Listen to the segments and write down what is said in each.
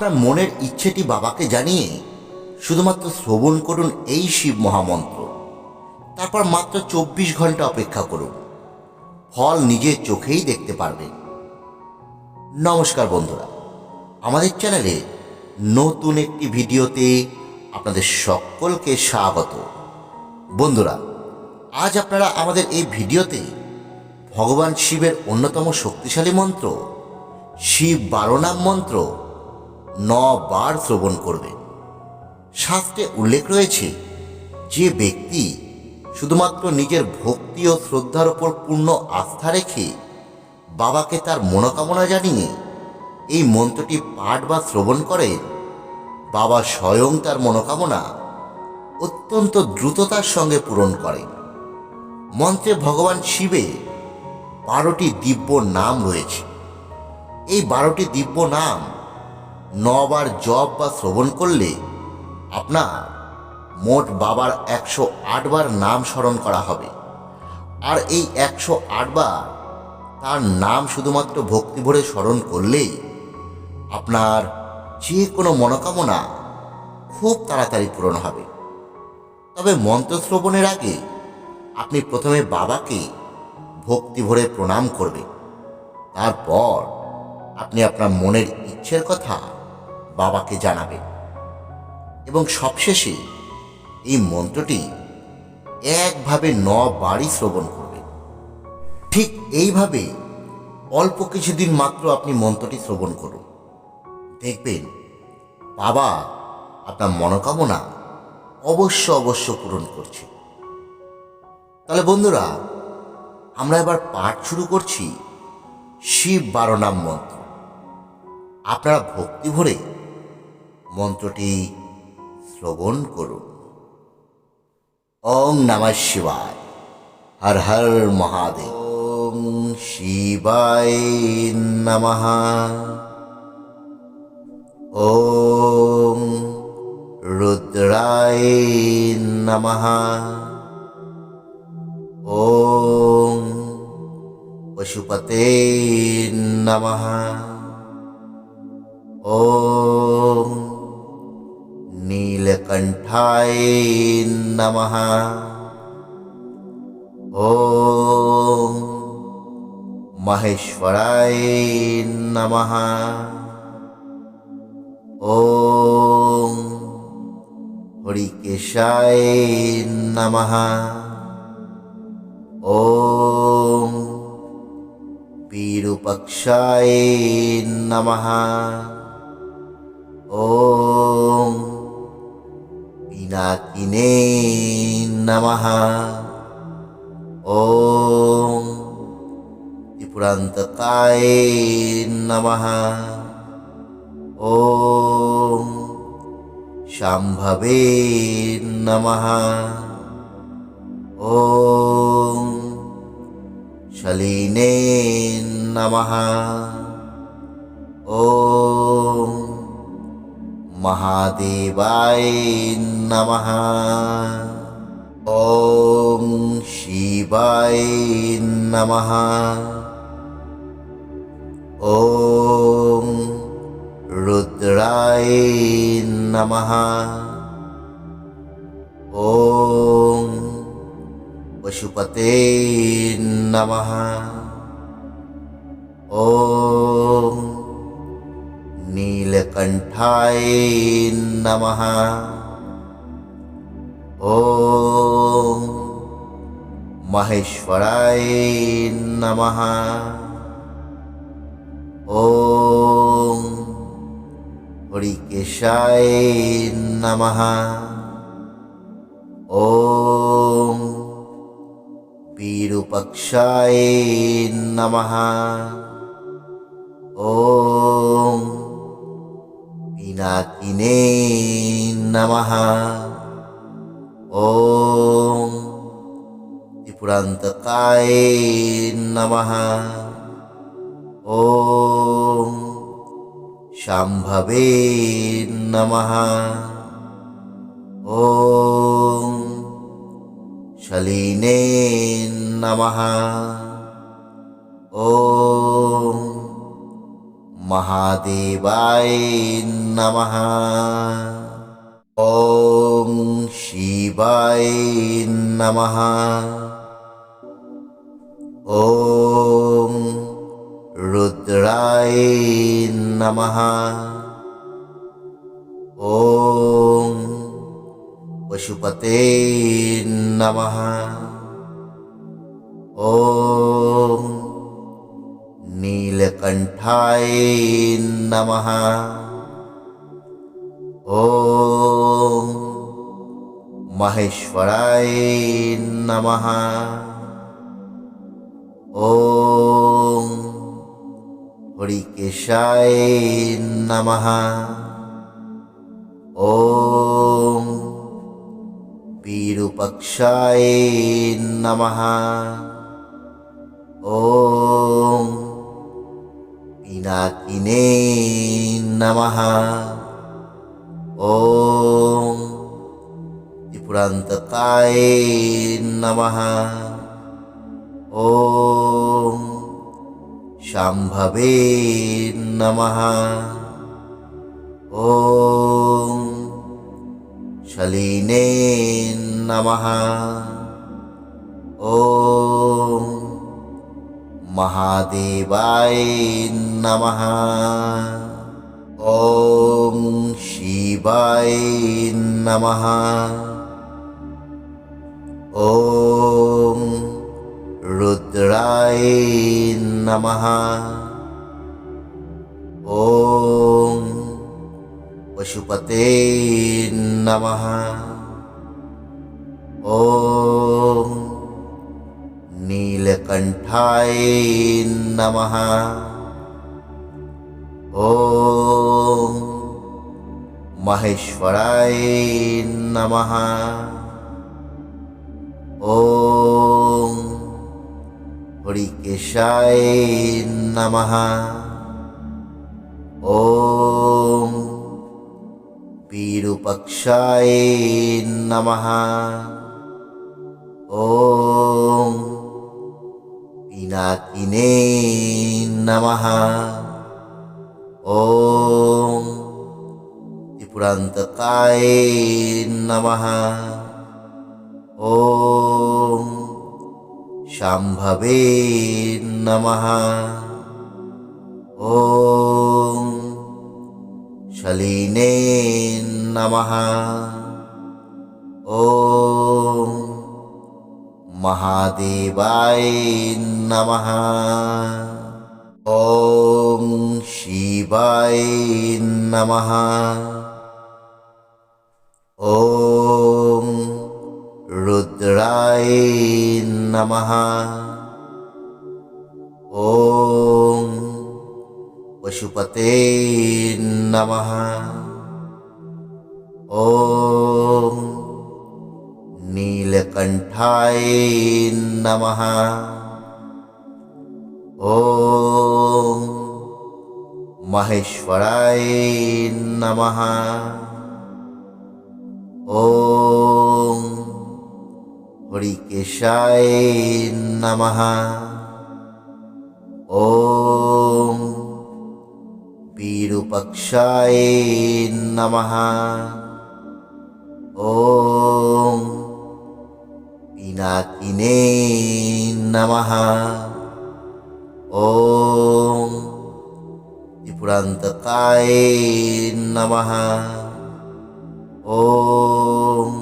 আপনার মনের ইচ্ছেটি বাবাকে জানিয়ে শুধুমাত্র শ্রবণ করুন এই শিব মহামন্ত্র। তারপর মাত্র 24 ঘন্টা অপেক্ষা করুন, ফল নিজের চোখেই দেখতে পারবেন। নমস্কার বন্ধুরা, আমাদের চ্যানেলে নতুন একটি ভিডিওতে আপনাদের সকলকে স্বাগত। বন্ধুরা, আজ আপনারা আমাদের এই ভিডিওতে ভগবান শিবের অন্যতম শক্তিশালী মন্ত্র শিব 12 নাম মন্ত্র 9 বার শ্রবণ করবেন। শাস্ত্রে উল্লেখ রয়েছে, যে ব্যক্তি শুধুমাত্র নিজের ভক্তি ও শ্রদ্ধার উপর পূর্ণ আস্থা রেখে বাবাকে তার মনোকামনা জানিয়ে এই মন্ত্রটি পাঠ বা শ্রবণ করেন, বাবা স্বয়ং তার মনোকামনা অত্যন্ত দ্রুততার সঙ্গে পূরণ করেন। মন্ত্রে ভগবান শিবের 12টি দিব্য নাম রয়েছে। এই 12টি দিব্য নাম 9 বার জপ বা শ্রবণ করলে আপনার মোট বাবার 108 বার নাম স্মরণ করা হবে। আর এই 108 বার তার নাম শুধুমাত্র ভক্তি ভরে স্মরণ করলেই আপনার যে কোনো মনোকামনা খুব তাড়াতাড়ি পূরণ হবে। তবে মন্ত্র শ্রবণের আগে আপনি প্রথমে বাবাকে ভক্তি ভরে প্রণাম করবেন। তারপর আপনি আপনার মনের ইচ্ছের কথা বাবাকে জানাবেন এবং সবশেষে এই মন্ত্রটি একভাবে 9 বারই শ্রবণ করবেন। ঠিক এইভাবে অল্প কিছুদিন মাত্র আপনি মন্ত্রটি শ্রবণ করুন, দেখবেন বাবা আপনার মনোকামনা অবশ্য পূরণ করছে। তাহলে বন্ধুরা, আমরা এবার পাঠ শুরু করছি শিব 12 নাম মন্ত্র। আপনারা ভক্তি ভরে মন্ত্রটি শ্রবণ করুন। ওম নমঃ শিবায়, হর হর মহাদেব। ওম শিবায় নমঃ। ওম রুদ্রায় নমঃ। ওম পশুপতে নমঃ। ওম নীলকণ্ঠায় নমঃ। ওম মহেশ্বরায় নমঃ। ওম হরিকেশায় নমঃ। ওম বিরূপাক্ষায় নমঃ। ওম পিনাকিনে নমঃ। ওম ত্রিপুরান্তকায় নমঃ। ওম শাম্ভবে নমঃ। ওম শলিনে নমঃ। ওম মহাদেবায় নমঃ। ওম শিবায় নমঃ। ওম রুদ্রায় নমঃ। ওম পশুপতে নমঃ। ওম নীলকণ্ঠায় নমঃ। ওম মহেশ্বরায় নমঃ। ওম হরিকেশায় নমঃ। ওম বিরূপাক্ষায় নমঃ। ওম পিনাকিনে নমঃ। ওম ত্রিপুরান্তকায় নমঃ। ওম শাম্ভবে নমঃ। ওম শলিনে নমঃ। ওম महादेवाय नमः। ॐ शिवाय नमः। ॐ रुद्राय नमः। ॐ पशुपते नमः। ॐ नीलकंठाय नमः। ॐ महेश्वराय नमः। ॐ हरिकेशाय नमः। ॐ विरूपाक्षाय नमः। ॐ पिनाकिने नमः। ॐ त्रिपुरान्तकाय नमः। ॐ शाम्भवे नमः। ॐ शलीने नमः। ॐ महादेवाय नमः। ॐ शिवाय नमः। ॐ रुद्राय नमः। ॐ पशुपते नमः। ॐ नीलकंठाय नमः। ॐ महेश्वराय नमः। ॐ हरिकेशाय नमः। ॐ विरूपाक्षाय नमः। ॐ पिनाकिने नमः। ॐ त्रिपुरान्तकाय नमः। ॐ शाम्भवे नमः। ॐ शलीने नमः। ॐ महादेवाय नमः। ॐ शिवाय नमः। ॐ रुद्राय नमः। ॐ पशुपते नमः। ॐ नीलकंठाय नमः। ॐ महेश्वराय नमः। ॐ हरिकेशाय नमः। ॐ विरूपाक्षाय नमः। ॐ पिनाकिने नमः। ॐ त्रिपुरान्तकाय नमः। ॐ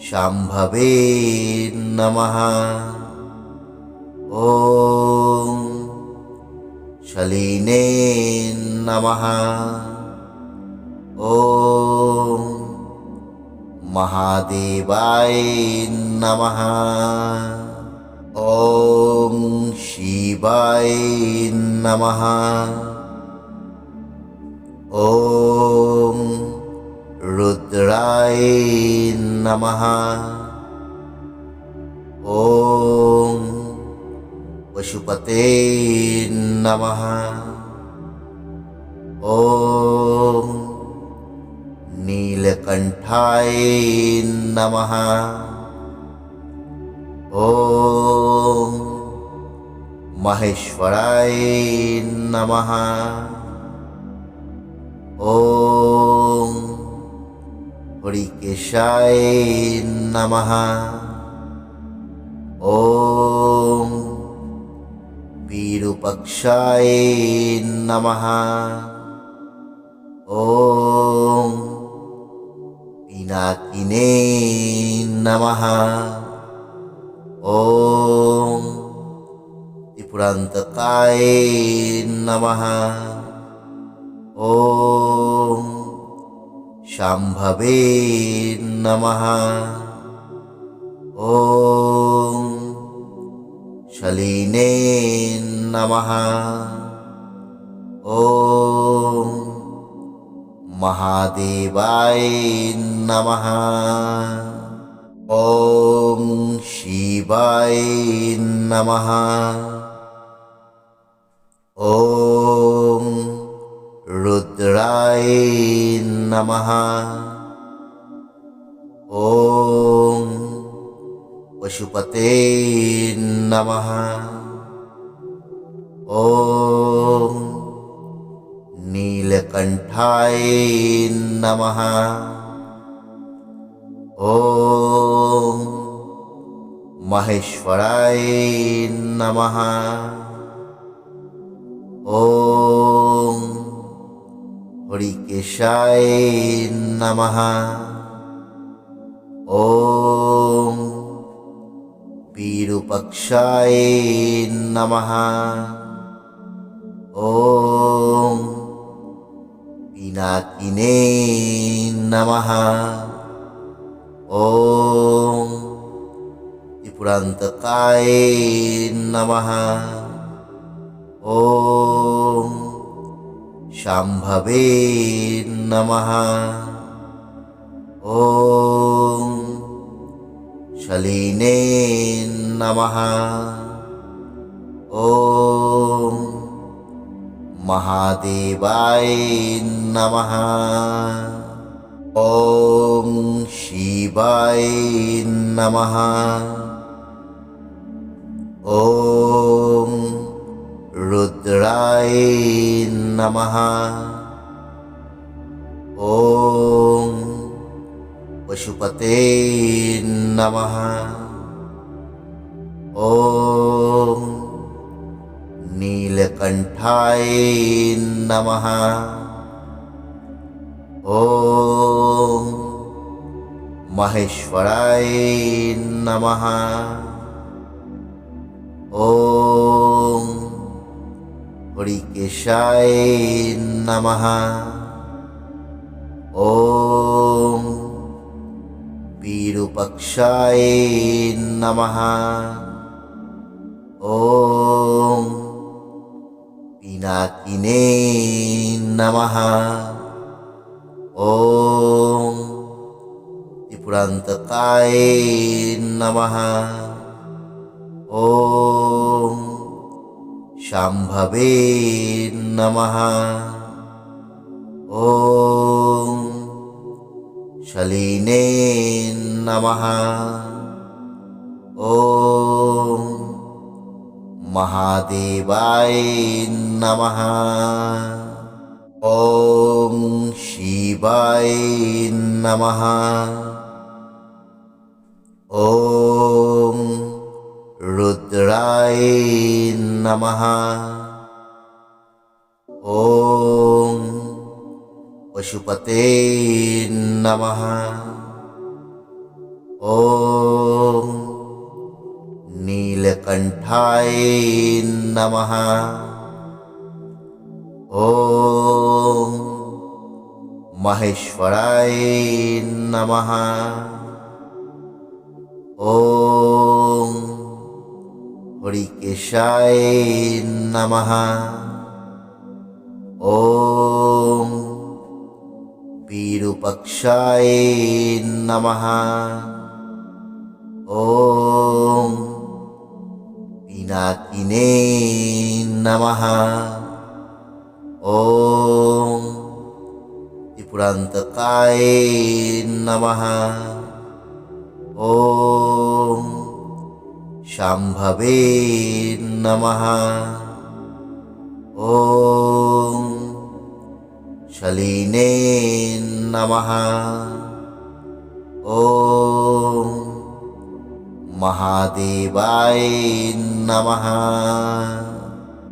शाम्भवे नमः। ॐ शलीने नमः। ॐ महादेवाय नमः। ॐ शिवाय नमः। ॐ रुद्राय नमः। ॐ पशुपते नमः। ॐ नीलकंठाय नमः। ॐ महेश्वराय नमः। ओम हरिकेशाय नमः। ओम विरूपाक्षाय नमः। ओम पिनाकिने नमः। ओम त्रिपुरांतकाय नमः। ओम शांभवे नमः। ओम शलीने नमः। ओम महादेवाय नमः। ओम शिवाय नमः। ओम रुद्राय नमः। ओम पशुपते नमः। ओम नीलकंठाय नमः। ओम महेश्वराय नमः। ओम हरिकेशाय नमः। ओम विरूपाक्षाय नमः। ओम पिनाकिने नमः। ओम त्रिपुरांतकाय नमः। ओम शांभवे नमः। ओम शलीने नमः। ओम महादेवाय नमः। ओम शिवाय नमः। ओम रुद्राय नमः। ओम पशुपते नमः। ओम नीलकंठाय नमः। ओम महेश्वराय नमः। ओम हरिकेशाय नमः। ओम विरूपाक्षाय नमः। ओम पिनाकिने नमः। ओम त्रिपुरांतकाय नमः। ओम शांभवे नमः। ओम शलीने नमः। ओम महादेवाय नमः। ओम शिवाय नमः। ओम रुद्राय नमः। ओम पशुपते नमः। ओम नीलकंठाय नमः। ओम महेश्वराय नमः। ओम हरिकेशाय नमः। ओम विरूपाक्षाय नमः। ओम पिनाकिने नमः। ओम त्रिपुरांतकाय नमः। ओम शाम्भवे नमः। ॐ शलीने नमः। ॐ महादेवाय नमः।